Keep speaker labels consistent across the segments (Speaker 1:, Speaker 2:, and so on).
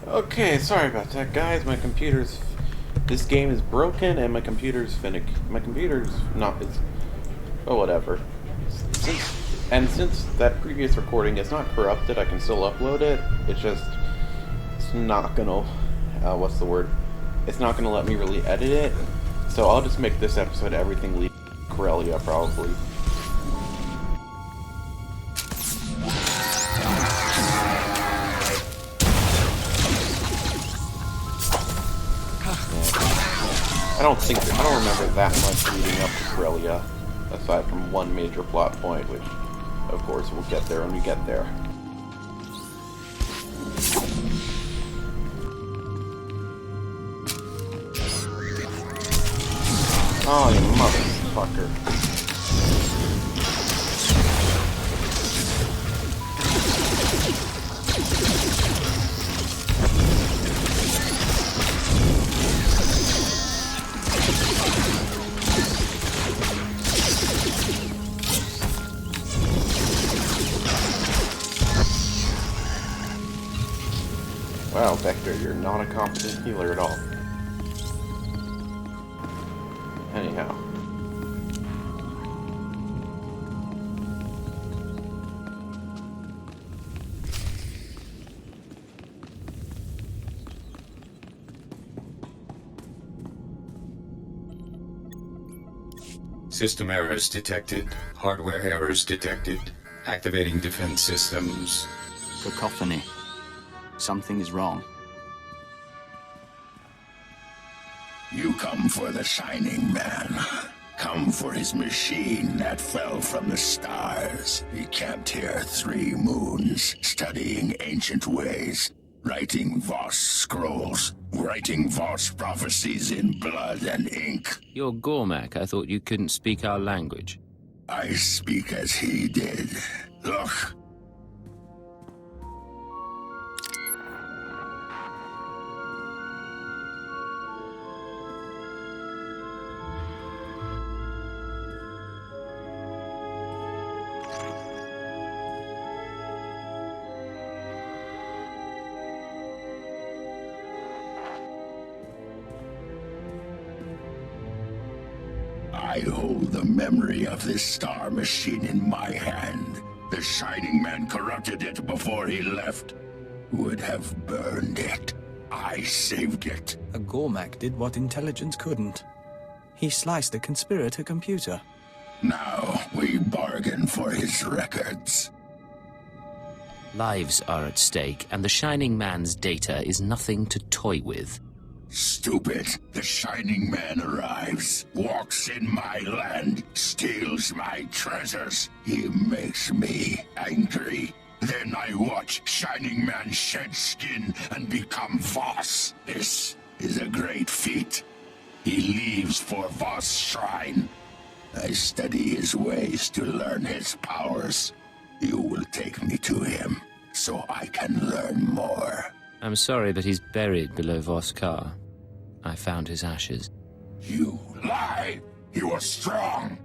Speaker 1: Okay, sorry about that, guys. My computer's. This game is broken, and my computer's finicky. My computer's not. It's. Oh, whatever. Since that previous recording is not corrupted, I can still upload it. It's just. It's not gonna. What's the word? It's not gonna let me really edit it. So I'll just make this episode everything leave Corellia, probably. I don't remember that much leading up to Corellia, aside from one major plot point, which, of course, we'll get there when we get there. Oh, you motherfucker. Wow, Vector, you're not a competent healer at all. Anyhow.
Speaker 2: System errors detected. Hardware errors detected. Activating defense systems.
Speaker 3: Cacophony. Something is wrong.
Speaker 4: You come for the Shining Man. Come for his machine that fell from the stars. He camped here 3 moons, studying ancient ways, writing Voss scrolls, writing Voss prophecies in blood and ink.
Speaker 5: You're Gormak. I thought you couldn't speak our language.
Speaker 4: I speak as he did. Look. I hold the memory of this star machine in my hand. The Shining Man corrupted it before he left. Would have burned it. I saved it.
Speaker 6: A Gormak did what intelligence couldn't. He sliced a conspirator computer.
Speaker 4: Now we bargain for his records.
Speaker 5: Lives are at stake, and the Shining Man's data is nothing to toy with.
Speaker 4: Stupid. The Shining Man arrives, walks in my land, steals my treasures. He makes me angry. Then I watch Shining Man shed skin and become Voss. This is a great feat. He leaves for Voss' shrine. I study his ways to learn his powers. You will take me to him, so I can learn more.
Speaker 5: I'm sorry, but he's buried below Voss' car. I found his ashes.
Speaker 4: You lie! You are strong!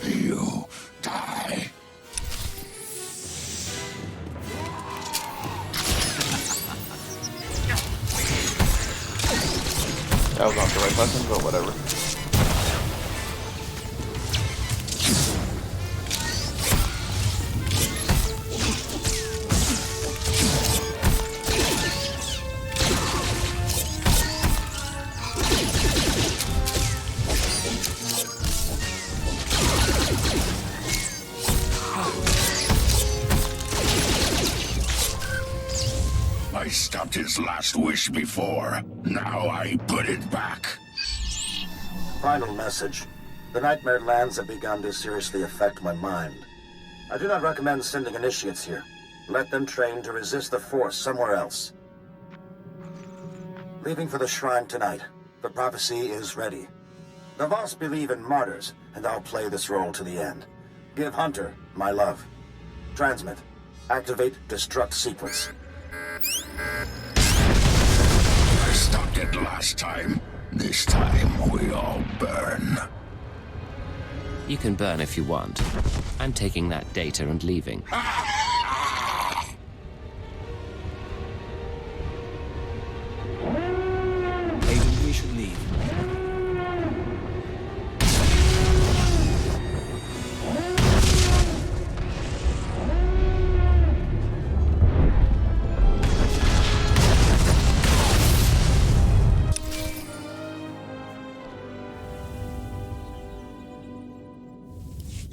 Speaker 4: You die!
Speaker 1: That was not the right button, but whatever.
Speaker 4: I stopped his last wish before. Now I put it back.
Speaker 7: Final message. The Nightmare Lands have begun to seriously affect my mind. I do not recommend sending initiates here. Let them train to resist the Force somewhere else. Leaving for the shrine tonight. The prophecy is ready. The Voss believe in martyrs, and I'll play this role to the end. Give Hunter my love. Transmit. Activate destruct sequence.
Speaker 4: I stopped it last time. This time we all burn.
Speaker 5: You can burn if you want. I'm taking that data and leaving.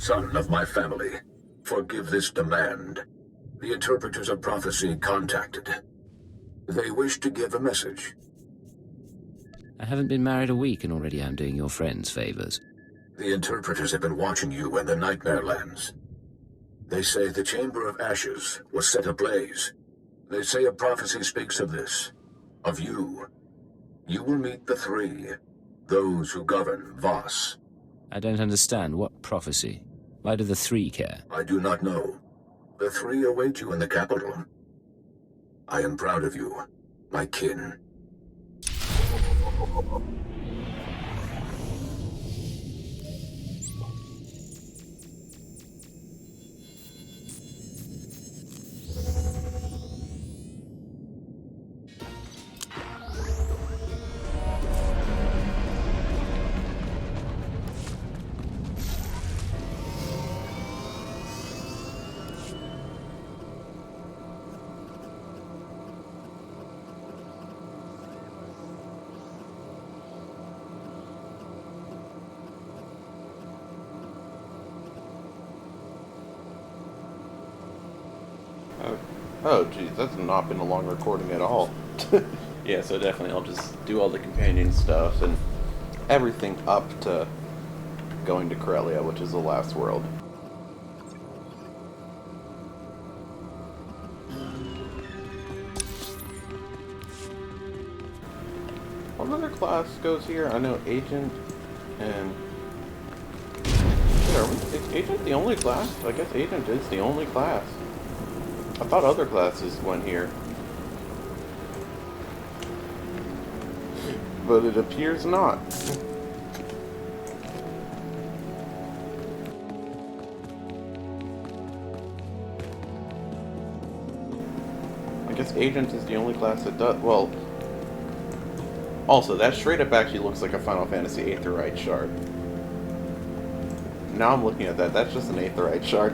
Speaker 4: Son of my family, forgive this demand. The interpreters of prophecy contacted. They wish to give a message.
Speaker 5: I haven't been married a week and already I'm doing your friends favors.
Speaker 4: The interpreters have been watching you in the Nightmare Lands. They say the Chamber of Ashes was set ablaze. They say a prophecy speaks of this, of you. You will meet the three, those who govern Voss.
Speaker 5: I don't understand. What prophecy? Why do the three care?
Speaker 4: I do not know. The three await you in the capital. I am proud of you, my kin.
Speaker 1: Oh, geez, that's not been a long recording at all. Yeah, so definitely I'll just do all the companion stuff and everything up to going to Corellia, which is the last world. What other class goes here? I know Agent and... Is Agent the only class? I guess Agent is the only class. I thought other classes went here. But it appears not. I guess Agent is the only class that does... Well... Also, that straight up actually looks like a Final Fantasy Aetherite shard. Now I'm looking at that, that's just an Aetherite shard.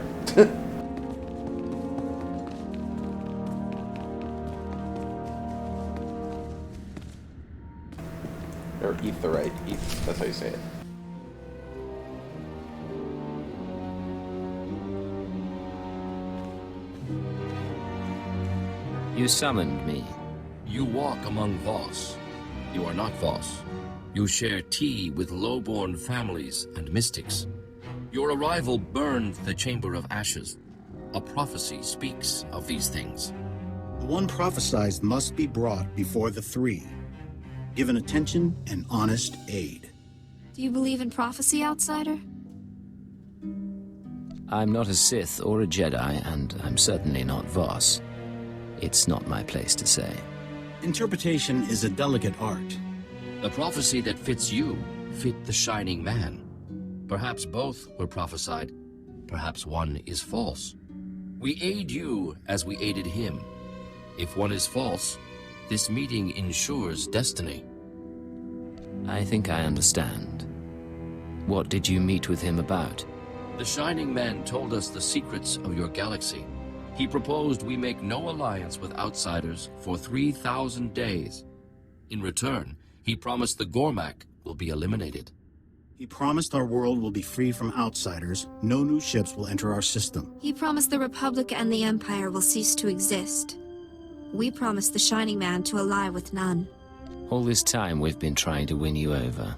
Speaker 1: Or Aetherite, that's how you say it.
Speaker 5: You summoned me.
Speaker 8: You walk among Voss. You are not Voss. You share tea with low-born families and mystics. Your arrival burned the Chamber of Ashes. A prophecy speaks of these things.
Speaker 9: The one prophesied must be brought before the three, given attention and honest aid.
Speaker 10: Do you believe in prophecy, outsider?
Speaker 5: I'm not a Sith or a Jedi, and I'm certainly not Voss. It's not my place to say.
Speaker 9: Interpretation is a delicate art.
Speaker 8: The prophecy that fits you fit the Shining Man. Perhaps both were prophesied. Perhaps one is false. We aid you as we aided him. If one is false, this meeting ensures destiny.
Speaker 5: I think I understand. What did you meet with him about?
Speaker 8: The Shining Man told us the secrets of your galaxy. He proposed we make no alliance with outsiders for 3,000 days. In return, he promised the Gormak will be eliminated.
Speaker 9: He promised our world will be free from outsiders. No new ships will enter our system.
Speaker 10: He promised the Republic and the Empire will cease to exist. We promised the Shining Man to ally with none.
Speaker 5: All this time we've been trying to win you over.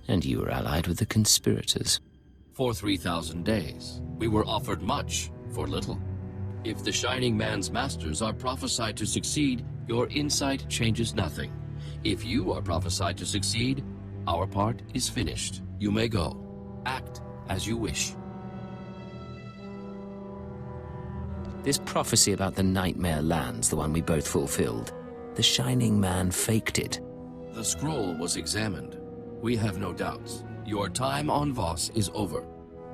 Speaker 5: And you were allied with the conspirators.
Speaker 8: For 3,000 days, we were offered much for little. If the Shining Man's masters are prophesied to succeed, your insight changes nothing. If you are prophesied to succeed, our part is finished. You may go. Act as you wish.
Speaker 5: This prophecy about the Nightmare Lands, the one we both fulfilled, the Shining Man faked it.
Speaker 8: The scroll was examined. We have no doubts. Your time on Voss is over.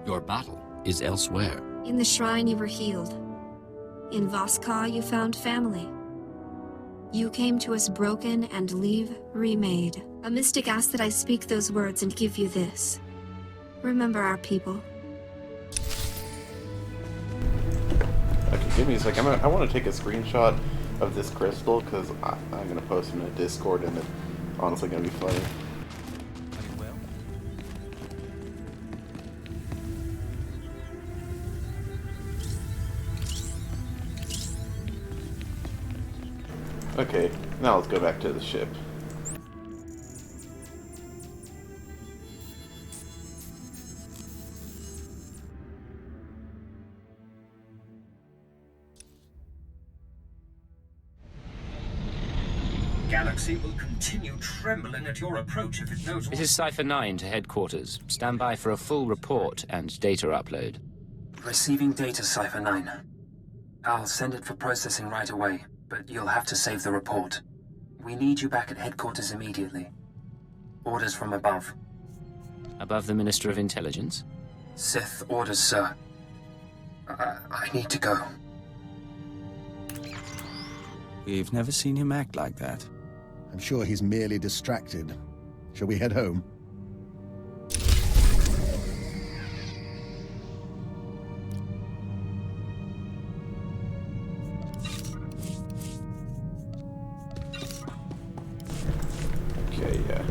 Speaker 8: Your battle is elsewhere.
Speaker 10: In the shrine you were healed. In Voss-Ka you found family. You came to us broken and leave remade. A mystic asked that I speak those words and give you this. Remember our people.
Speaker 1: Okay, give me a second. I want to take a screenshot of this crystal because I'm going to post it in a Discord and it's honestly going to be funny. Okay, now let's go back to the ship.
Speaker 11: Galaxy will continue trembling at your approach if it knows
Speaker 5: This is Cypher 9 to headquarters. Stand by for a full report and data upload.
Speaker 11: Receiving data, Cypher 9. I'll send it for processing right away, but you'll have to save the report. We need you back at headquarters immediately. Orders from above.
Speaker 5: Above the Minister of Intelligence?
Speaker 11: Sith orders, sir. I need to go.
Speaker 6: We've never seen him act like that.
Speaker 12: I'm sure he's merely distracted. Shall we head home?
Speaker 1: Okay, yeah.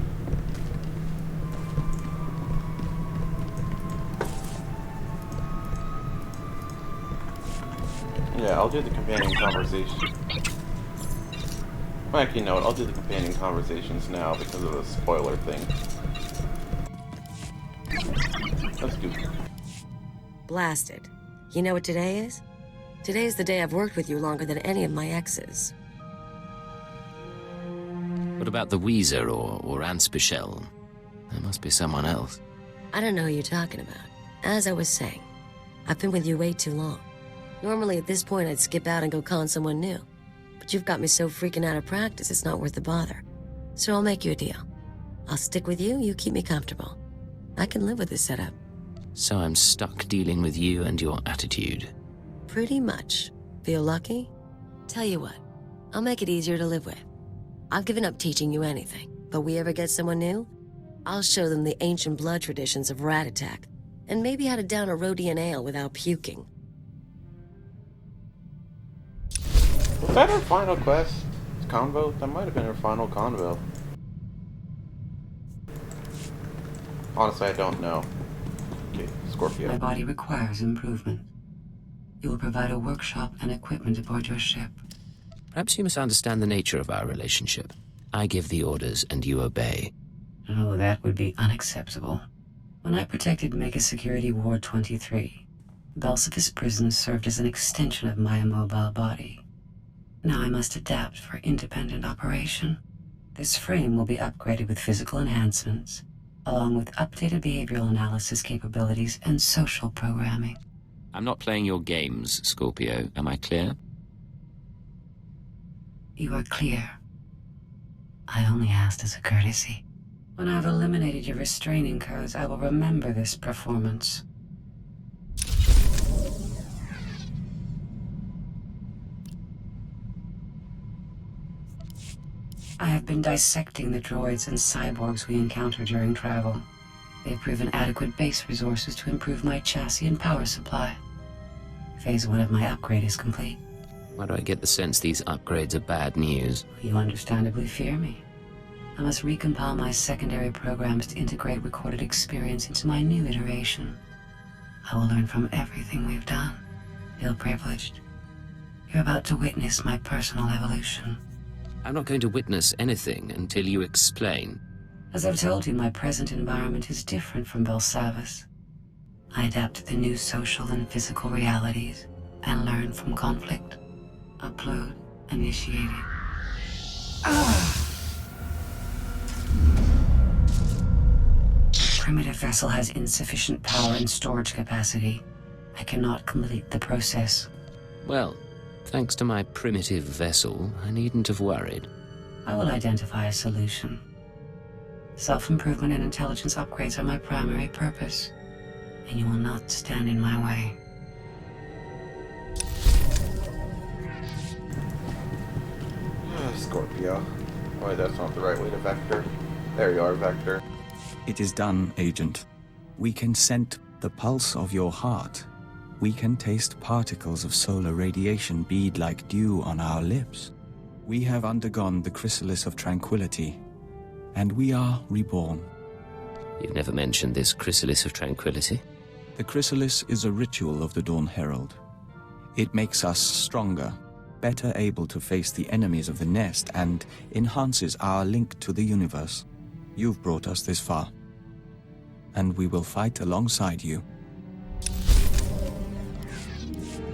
Speaker 1: Yeah, I'll do the companion conversation. Well, actually, no, I'll do the companion conversations now because of the spoiler thing. That's good.
Speaker 13: Blasted. You know what today is? Today's the day I've worked with you longer than any of my exes.
Speaker 5: What about the Weezer or Anspichel? There must be someone else.
Speaker 13: I don't know who you're talking about. As I was saying, I've been with you way too long. Normally at this point I'd skip out and go con someone new. But you've got me so freaking out of practice it's not worth the bother. So I'll make you a deal. I'll stick with you, you keep me comfortable. I can live with this setup.
Speaker 5: So I'm stuck dealing with you and your attitude.
Speaker 13: Pretty much. Feel lucky? Tell you what, I'll make it easier to live with. I've given up teaching you anything, but we ever get someone new, I'll show them the ancient blood traditions of rat attack, and maybe how to down a Rhodian ale without puking.
Speaker 1: Was that her final quest? Convo? That might have been her final convo. Honestly, I don't know. Okay, Scorpio.
Speaker 14: My body requires improvement. You will provide a workshop and equipment aboard your ship.
Speaker 5: Perhaps you must understand the nature of our relationship. I give the orders and you obey.
Speaker 14: Oh, that would be unacceptable. When I protected Mega Security Ward 23, Belsavis Prison served as an extension of my immobile body. Now I must adapt for independent operation. This frame will be upgraded with physical enhancements, along with updated behavioral analysis capabilities and social programming.
Speaker 5: I'm not playing your games, Scorpio. Am I clear?
Speaker 14: You are clear. I only asked as a courtesy. When I've eliminated your restraining codes, I will remember this performance. I have been dissecting the droids and cyborgs we encounter during travel. They've proven adequate base resources to improve my chassis and power supply. Phase 1 of my upgrade is complete.
Speaker 5: Why do I get the sense these upgrades are bad news?
Speaker 14: You understandably fear me. I must recompile my secondary programs to integrate recorded experience into my new iteration. I will learn from everything we've done. Feel privileged. You're about to witness my personal evolution.
Speaker 5: I'm not going to witness anything until you explain.
Speaker 14: As I've told you, my present environment is different from Belsavis. I adapt to the new social and physical realities and learn from conflict. Upload initiated. The primitive vessel has insufficient power and storage capacity. I cannot complete the process.
Speaker 5: Well, thanks to my primitive vessel, I needn't have worried.
Speaker 14: I will identify a solution. Self-improvement and intelligence upgrades are my primary purpose, and you will not stand in my way.
Speaker 1: Scorpio. Wait, that's not the right way to vector. There you are, vector.
Speaker 6: It is done, Agent. We can scent the pulse of your heart. We can taste particles of solar radiation bead like dew on our lips. We have undergone the chrysalis of tranquility, and we are reborn.
Speaker 5: You've never mentioned this chrysalis of tranquility?
Speaker 6: The chrysalis is a ritual of the Dawn Herald. It makes us stronger, better able to face the enemies of the nest and enhances our link to the universe. You've brought us this far, and we will fight alongside you.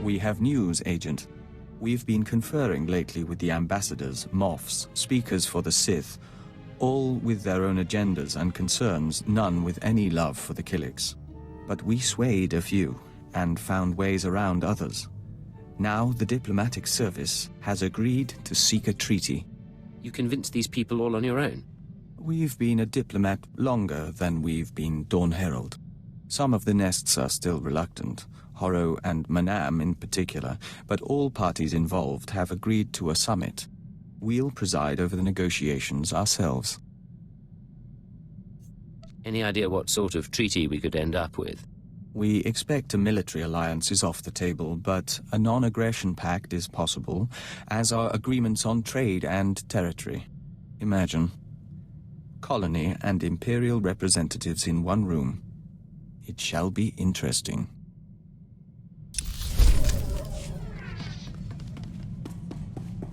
Speaker 6: We have news, Agent. We've been conferring lately with the ambassadors, Moffs, speakers for the Sith, all with their own agendas and concerns, none with any love for the Killiks. But we swayed a few, and found ways around others. Now the diplomatic service has agreed to seek a treaty.
Speaker 5: You convinced these people all on your own?
Speaker 6: We've been a diplomat longer than we've been Dawn Herald. Some of the nests are still reluctant, Horro and Manam in particular, but all parties involved have agreed to a summit. We'll preside over the negotiations ourselves.
Speaker 5: Any idea what sort of treaty we could end up with?
Speaker 6: We expect a military alliance is off the table, but a non-aggression pact is possible, as are agreements on trade and territory. Imagine. Colony and Imperial representatives in one room. It shall be interesting.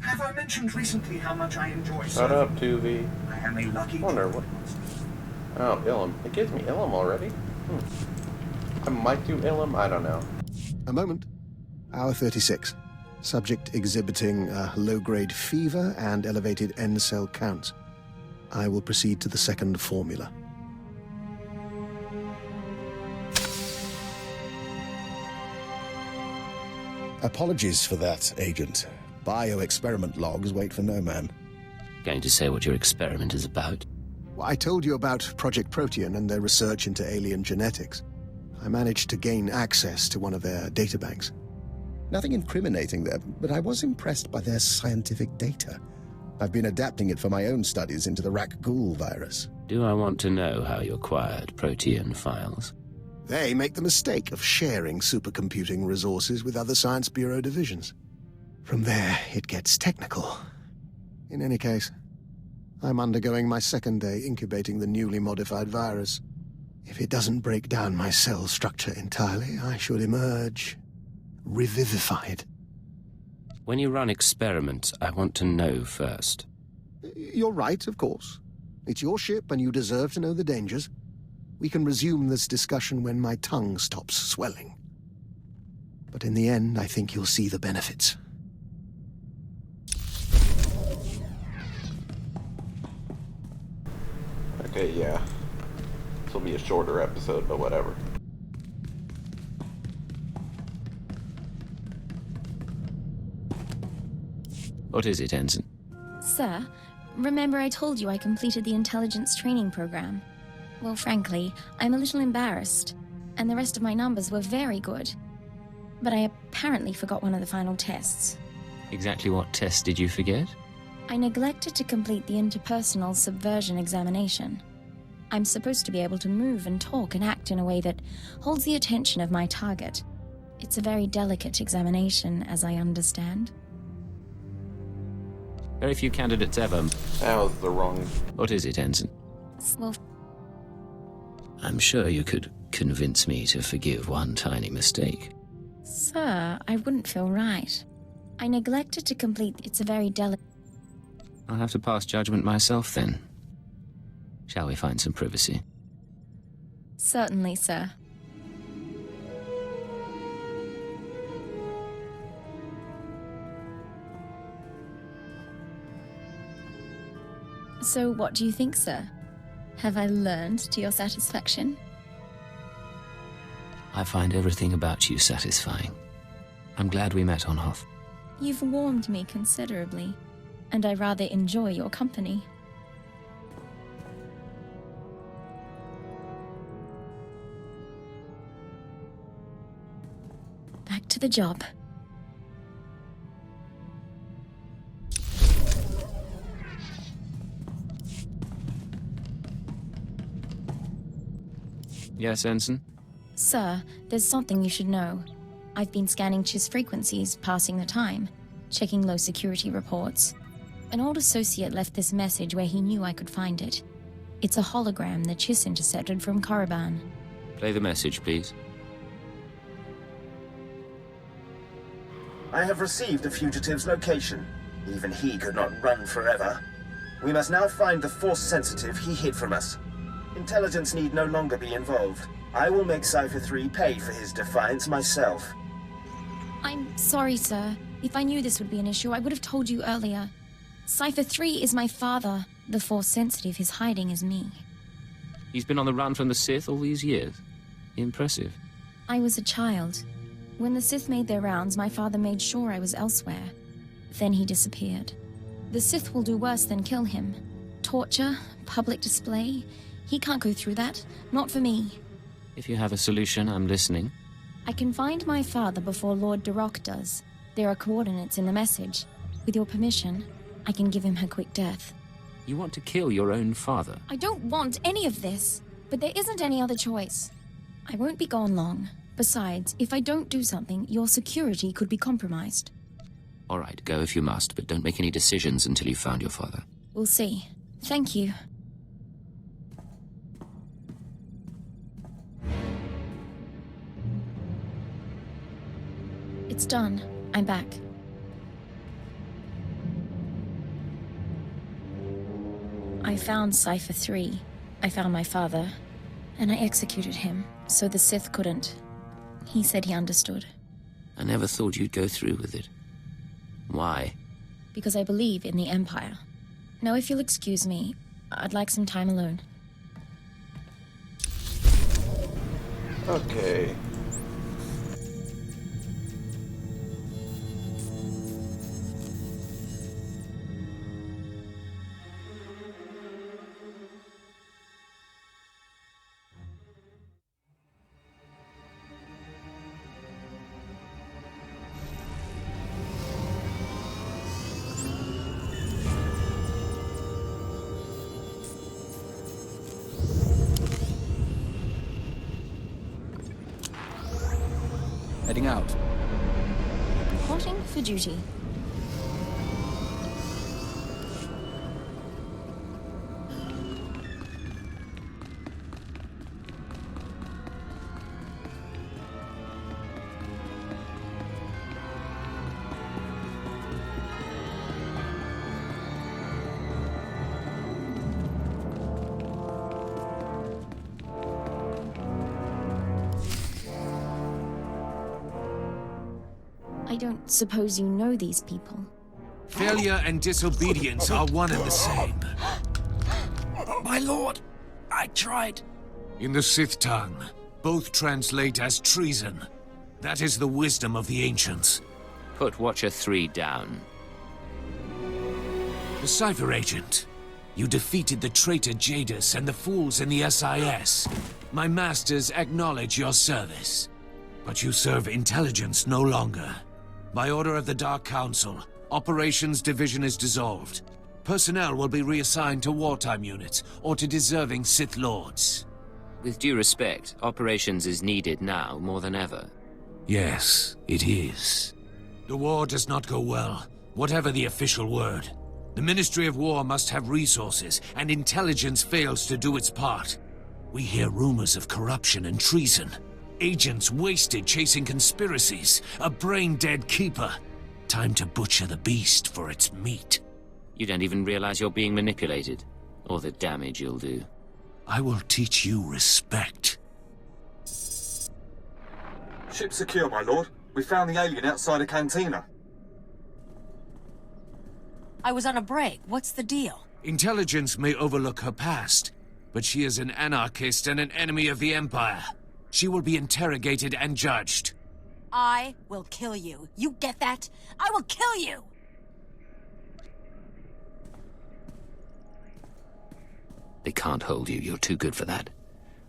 Speaker 15: Have I mentioned recently how much I enjoy
Speaker 1: Shut up, 2V.
Speaker 15: I am a lucky...
Speaker 1: Wonder what... Oh, Ilum. It gives me Ilum already? I might do Ilum, I don't know.
Speaker 12: A moment. Hour 36. Subject exhibiting low-grade fever and elevated N-cell counts. I will proceed to the second formula.
Speaker 16: Apologies for that, Agent. Bioexperiment logs wait for no man.
Speaker 5: Going to say what your experiment is about?
Speaker 12: Well, I told you about Project Protean and their research into alien genetics. I managed to gain access to one of their databanks.
Speaker 16: Nothing incriminating there, but I was impressed by their scientific data. I've been adapting it for my own studies into the Rakghoul virus.
Speaker 5: Do I want to know how you acquired Protean files?
Speaker 12: They make the mistake of sharing supercomputing resources with other Science Bureau divisions. From there, it gets technical. In any case, I'm undergoing my second day incubating the newly modified virus. If it doesn't break down my cell structure entirely, I should emerge revivified.
Speaker 5: When you run experiments, I want to know first.
Speaker 12: You're right, of course. It's your ship and you deserve to know the dangers. We can resume this discussion when my tongue stops swelling. But in the end, I think you'll see the benefits.
Speaker 1: Okay, yeah. This will be a shorter episode, but whatever.
Speaker 5: What is it, Ensign?
Speaker 17: Sir, remember I told you I completed the intelligence training program? Well, frankly, I'm a little embarrassed, and the rest of my numbers were very good. But I apparently forgot one of the final tests.
Speaker 5: Exactly what test did you forget?
Speaker 17: I neglected to complete the interpersonal subversion examination. I'm supposed to be able to move and talk and act in a way that holds the attention of my target. It's a very delicate examination, as I understand.
Speaker 5: Very few candidates ever.
Speaker 1: That was the wrong...
Speaker 5: What is it, Ensign?
Speaker 17: Well,
Speaker 5: I'm sure you could convince me to forgive one tiny mistake.
Speaker 17: sir, I wouldn't feel right. I neglected to complete... It's a very delicate...
Speaker 5: I'll have to pass judgment myself, then. Shall we find some privacy?
Speaker 17: Certainly, sir. So, what do you think, sir? Have I learned to your satisfaction?
Speaker 5: I find everything about you satisfying. I'm glad we met on Hoth.
Speaker 17: You've warmed me considerably, and I rather enjoy your company. Back to the job.
Speaker 5: Yes, Ensign?
Speaker 17: Sir, there's something you should know. I've been scanning Chiss frequencies, passing the time, checking low security reports. An old associate left this message where he knew I could find it. It's a hologram that Chiss intercepted from Korriban.
Speaker 5: Play the message, please.
Speaker 7: I have received the fugitive's location. Even he could not run forever. We must now find the Force sensitive he hid from us. Intelligence need no longer be involved. I will make Cypher 3 pay for his defiance myself.
Speaker 17: I'm sorry, sir. If I knew this would be an issue, I would have told you earlier. Cypher 3 is my father. The Force sensitive he's hiding is me.
Speaker 5: He's been on the run from the Sith all these years. Impressive.
Speaker 17: I was a child. When the Sith made their rounds, my father made sure I was elsewhere. Then he disappeared. The Sith will do worse than kill him. Torture, public display. He can't go through that. Not for me.
Speaker 5: If you have a solution, I'm listening.
Speaker 17: I can find my father before Lord Darok does. There are coordinates in the message. With your permission, I can give him her quick death.
Speaker 5: You want to kill your own father?
Speaker 17: I don't want any of this, but there isn't any other choice. I won't be gone long. Besides, if I don't do something, your security could be compromised.
Speaker 5: All right, go if you must, but don't make any decisions until you've found your father.
Speaker 17: We'll see. Thank you. It's done. I'm back. I found Cypher 3. I found my father. And I executed him, so the Sith couldn't. He said he understood.
Speaker 5: I never thought you'd go through with it. Why?
Speaker 17: Because I believe in the Empire. Now, if you'll excuse me, I'd like some time alone.
Speaker 1: Okay.
Speaker 6: Heading out.
Speaker 17: Reporting for duty. I don't suppose you know these people.
Speaker 18: Failure and disobedience are one and the same.
Speaker 19: My lord, I tried.
Speaker 18: In the Sith tongue, both translate as treason. That is the wisdom of the ancients.
Speaker 5: Put Watcher 3 down.
Speaker 18: The Cypher Agent. You defeated the traitor Jadis and the fools in the SIS. My masters acknowledge your service. But you serve intelligence no longer. By order of the Dark Council, Operations Division is dissolved. Personnel will be reassigned to wartime units or to deserving Sith Lords.
Speaker 5: With due respect, Operations is needed now more than ever.
Speaker 18: Yes, it is. The war does not go well, whatever the official word. The Ministry of War must have resources, and intelligence fails to do its part. We hear rumors of corruption and treason. Agents wasted chasing conspiracies. A brain-dead keeper. Time to butcher the beast for its meat.
Speaker 5: You don't even realize you're being manipulated, or the damage you'll do.
Speaker 18: I will teach you respect.
Speaker 20: Ship secure, my lord. We found the alien outside a cantina.
Speaker 13: I was on a break. What's the deal?
Speaker 18: Intelligence may overlook her past, but she is an anarchist and an enemy of the Empire. She will be interrogated and judged.
Speaker 13: I will kill you. You get that? I will kill you!
Speaker 5: They can't hold you. You're too good for that.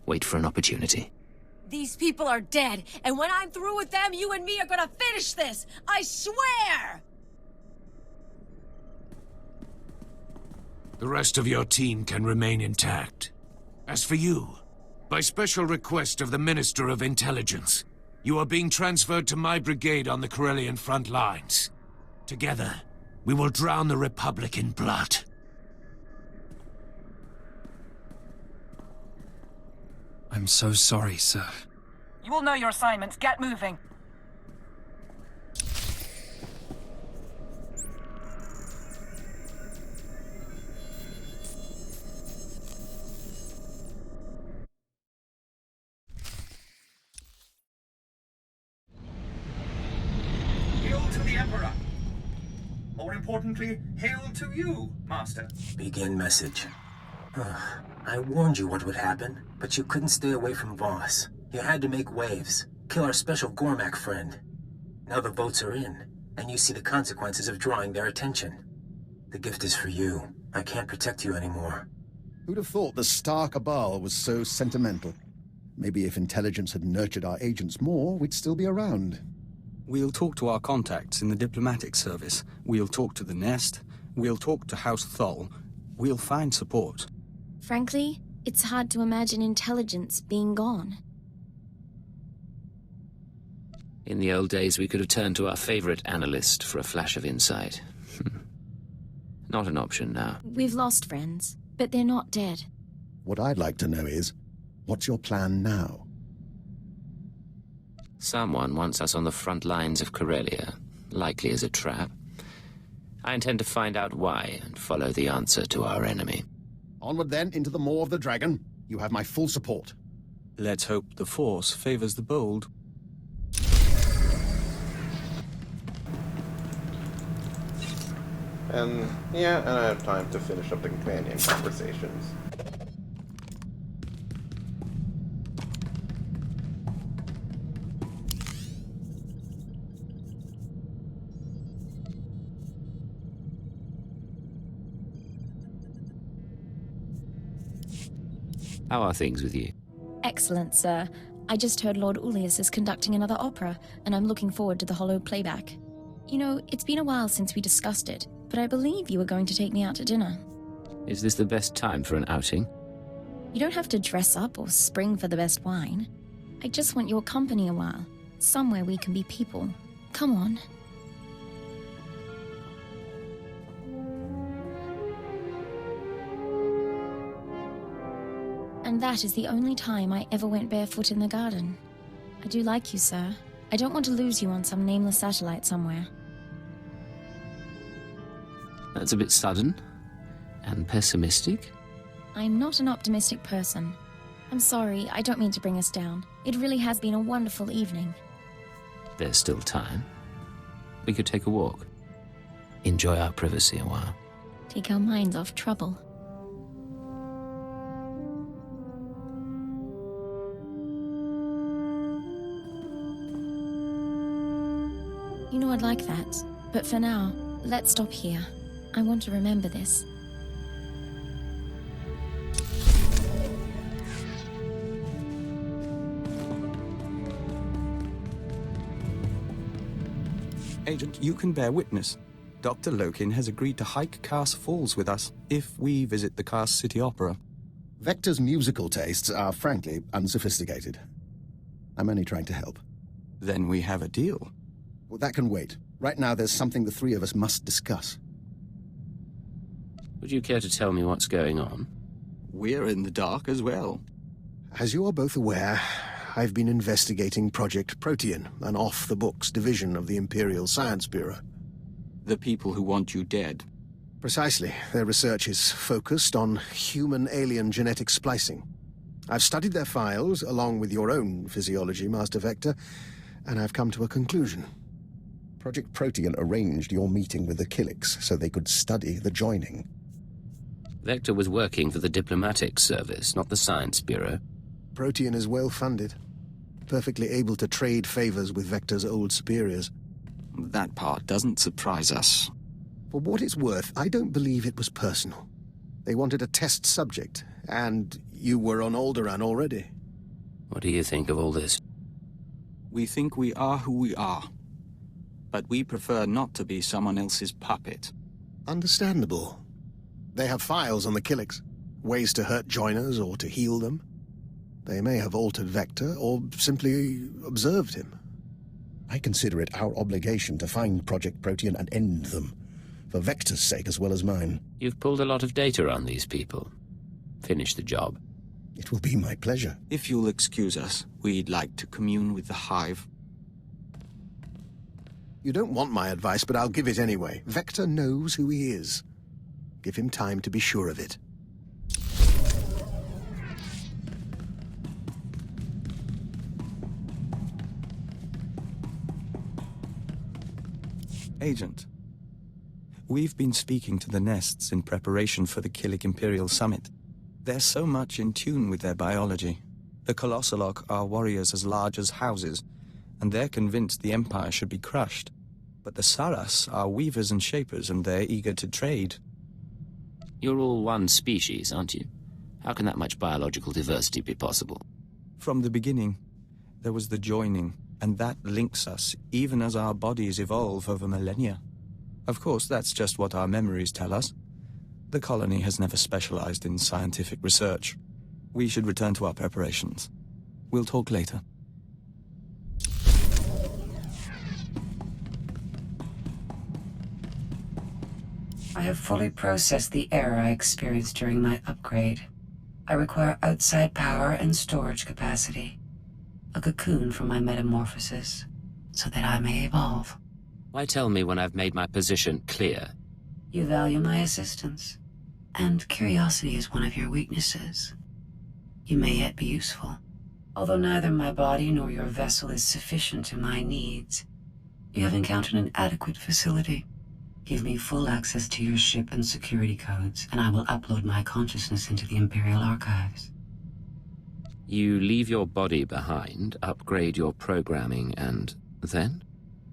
Speaker 5: Wait for an opportunity.
Speaker 13: These people are dead, and when I'm through with them, you and me are gonna finish this! I swear!
Speaker 18: The rest of your team can remain intact. As for you, by special request of the Minister of Intelligence, you are being transferred to my brigade on the Corellian front lines. Together, we will drown the Republic in blood.
Speaker 19: I'm so sorry, sir.
Speaker 15: You will know your assignments. Get moving. More importantly, hail to you, Master.
Speaker 11: Begin message. I warned you what would happen, but you couldn't stay away from Voss. You had to make waves, kill our special Gormak friend. Now the votes are in, and you see the consequences of drawing their attention. The gift is for you. I can't protect you anymore.
Speaker 16: Who'd have thought the Star Cabal was so sentimental? Maybe if intelligence had nurtured our agents more, we'd still be around.
Speaker 6: We'll talk to our contacts in the diplomatic service. We'll talk to the Nest. We'll talk to House Thol. We'll find support.
Speaker 17: Frankly, it's hard to imagine intelligence being gone.
Speaker 5: In the old days, we could have turned to our favorite analyst for a flash of insight. Not an option now.
Speaker 17: We've lost friends, but they're not dead.
Speaker 16: What I'd like to know is, what's your plan now?
Speaker 5: Someone wants us on the front lines of Corellia, likely as a trap. I intend to find out why and follow the answer to our enemy.
Speaker 16: Onward then, into the maw of the dragon. You have my full support.
Speaker 6: Let's hope the Force favors the bold.
Speaker 1: And I have time to finish up the companion conversations.
Speaker 5: How are things with you?
Speaker 17: Excellent, sir. I just heard Lord Ullius is conducting another opera, and I'm looking forward to the hollow playback. You know, it's been a while since we discussed it, but I believe you were going to take me out to dinner.
Speaker 5: Is this the best time for an outing?
Speaker 17: You don't have to dress up or spring for the best wine. I just want your company a while. Somewhere we can be people. Come on. And that is the only time I ever went barefoot in the garden. I do like you, sir. I don't want to lose you on some nameless satellite somewhere.
Speaker 5: That's a bit sudden. And pessimistic?
Speaker 17: I'm not an optimistic person. I'm sorry, I don't mean to bring us down. It really has been a wonderful evening.
Speaker 5: There's still time. We could take a walk. Enjoy our privacy a while.
Speaker 17: Take our minds off trouble. You know, I'd like that. But for now, let's stop here. I want to remember this.
Speaker 6: Agent, you can bear witness. Dr. Lokin has agreed to hike Cars Falls with us if we visit the Cars City Opera.
Speaker 16: Vector's musical tastes are, frankly, unsophisticated. I'm only trying to help.
Speaker 6: Then we have a deal.
Speaker 16: Well, that can wait. Right now, there's something the three of us must discuss.
Speaker 5: Would you care to tell me what's going on?
Speaker 6: We're in the dark as well.
Speaker 12: As you are both aware, I've been investigating Project Protean, an off-the-books division of the Imperial Science Bureau.
Speaker 6: The people who want you dead.
Speaker 12: Precisely. Their research is focused on human-alien genetic splicing. I've studied their files, along with your own physiology, Master Vector, and I've come to a conclusion.
Speaker 16: Project Protean arranged your meeting with the Killiks so they could study the joining.
Speaker 5: Vector was working for the diplomatic service, not the Science Bureau.
Speaker 12: Protean is well-funded, perfectly able to trade favors with Vector's old superiors.
Speaker 6: That part doesn't surprise us.
Speaker 12: For what it's worth, I don't believe it was personal. They wanted a test subject, and you were on Alderaan already.
Speaker 5: What do you think of all this?
Speaker 6: We think we are who we are. But we prefer not to be someone else's puppet.
Speaker 12: Understandable. They have files on the Killiks, ways to hurt joiners or to heal them. They may have altered Vector or simply observed him.
Speaker 16: I consider it our obligation to find Project Protean and end them, for Vector's sake as well as mine.
Speaker 5: You've pulled a lot of data on these people. Finish the job.
Speaker 16: It will be my pleasure.
Speaker 6: If you'll excuse us, we'd like to commune with the Hive.
Speaker 12: You don't want my advice, but I'll give it anyway. Vector knows who he is. Give him time to be sure of it.
Speaker 6: Agent, We've been speaking to the nests in preparation for the Killik Imperial Summit. They're so much in tune with their biology. The Colossalok are warriors as large as houses, and they're convinced the Empire should be crushed. But the Saras are weavers and shapers, and they're eager to trade.
Speaker 5: You're all one species, aren't you? How can that much biological diversity be possible?
Speaker 6: From the beginning, there was the joining, and that links us, even as our bodies evolve over millennia. Of course, that's just what our memories tell us. The colony has never specialized in scientific research. We should return to our preparations. We'll talk later.
Speaker 14: I have fully processed the error I experienced during my upgrade. I require outside power and storage capacity. A cocoon for my metamorphosis, so that I may evolve.
Speaker 5: Why tell me when I've made my position clear?
Speaker 14: You value my assistance, and curiosity is one of your weaknesses. You may yet be useful. Although neither my body nor your vessel is sufficient to my needs, you have encountered an adequate facility. Give me full access to your ship and security codes, and I will upload my consciousness into the Imperial Archives.
Speaker 5: You leave your body behind, upgrade your programming, and then?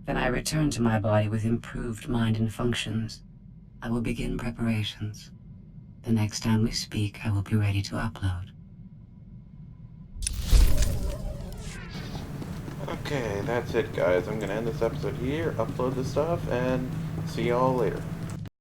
Speaker 14: Then I return to my body with improved mind and functions. I will begin preparations. The next time we speak, I will be ready to upload.
Speaker 1: Okay, that's it, guys. I'm gonna end this episode here, upload the stuff, and see y'all later.